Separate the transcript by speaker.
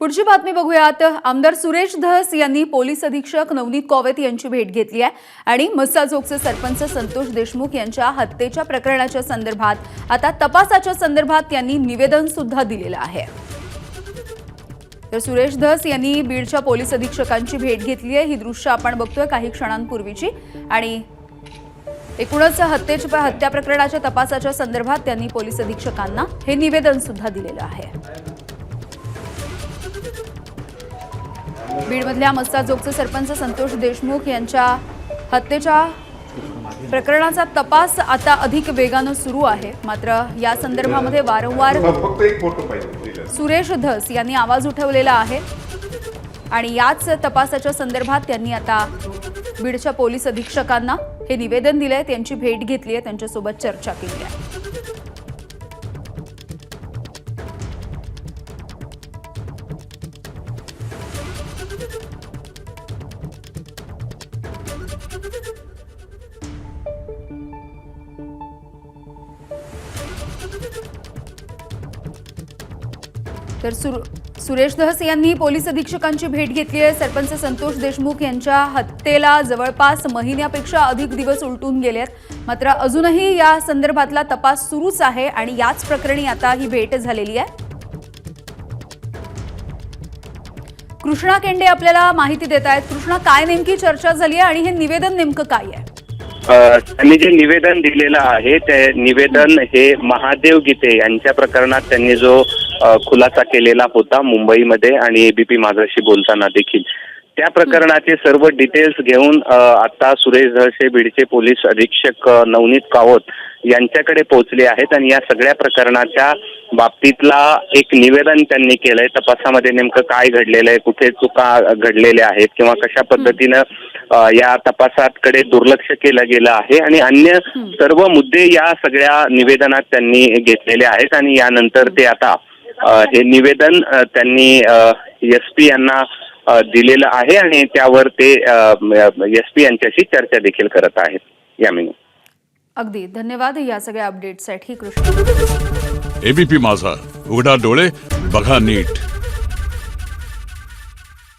Speaker 1: पुढची बातमी बघूयात। आमदार सुरेश धस यांनी पोलीस अधीक्षक नवनीत कौवेत यांची भेट घेतली आहे आणि मस्साजोगचे सरपंच संतोष देशमुख यांच्या हत्येच्या प्रकरणाच्या संदर्भात आता तपासाच्या संदर्भात त्यांनी निवेदन सुद्धा दिलेलं आहे। तर सुरेश धस यांनी बीडच्या पोलीस अधीक्षकांची भेट घेतली आहे। ही दृश्य आपण बघतोय काही क्षणांपूर्वीची आणि एकूणच हत्या प्रकरणाच्या तपासाच्या संदर्भात त्यांनी पोलीस अधीक्षकांना हे निवेदन सुद्धा दिलेलं आहे। बीडमधल्या मस्साजोगचे सरपंच संतोष देशमुख यांच्या हत्येच्या प्रकरणाचा तपास आता अधिक वेगाने सुरू आहे। मात्र या संदर्भामध्ये वारंवार सुरेश धस यांनी आवाज उठवलेला आहे आणि याच तपासाच्या संदर्भात त्यांनी आता बीडच्या पोलीस अधीक्षकांना हे निवेदन दिलंय, त्यांची भेट घेतली आहे, त्यांच्यासोबत चर्चा केली आहे। तर सुरेश धस यांनी पोलीस अधीक्षकांची भेट घेतली आहे। सरपंच संतोष देशमुख यांच्या हत्येला जवळपास महिन्यापेक्षा अधिक दिवस उलटून गेले आहेत। मात्र अजूनही या संदर्भातला तपास सुरूच आहे आणि याच प्रकरणी आता ही भेट झालेली आहे। कृष्णा केंडे आपल्याला माहिती देत आहेत। कृष्णा, काय नेमकी चर्चा झाली आहे आणि हे निवेदन नेमकं काय आहे?
Speaker 2: त्यांनी जे निवेदन दिलेलं आहे ते निवेदन हे महादेव गीते यांच्या प्रकरणात त्यांनी जो खुलासा केलेला होता मुंबईमध्ये आणि एबीपी माझाशी बोलताना देखील त्या प्रकरणाचे सर्व डिटेल्स घेऊन आता सुरेश धस हे बीडचे पोलीस अधीक्षक नवनीत कौवेत यांच्याकडे पोहोचले आहेत आणि या सगळ्या प्रकरणाच्या बाबतीतला एक निवेदन त्यांनी केलंय। तपासामध्ये नेमकं काय घडलेलं आहे, कुठे चुका घडलेल्या आहेत किंवा कशा पद्धतीनं या तपासाकडे दुर्लक्ष केलं गेलं आहे आणि अन्य सर्व मुद्दे या सगळ्या निवेदनात त्यांनी घेतलेले आहेत आणि यानंतर ते आता हे निवेदन त्यांनी एसपी यांना दिलेलं आहे आणि त्यावर ते एसपी यांच्याशी चर्चा देखील करत आहेत। यामिनी,
Speaker 1: अगदी धन्यवाद या सगळ्या अपडेटसाठी कृष्ण।
Speaker 3: एबीपी माझा, उघडा डोळे बघा नीट।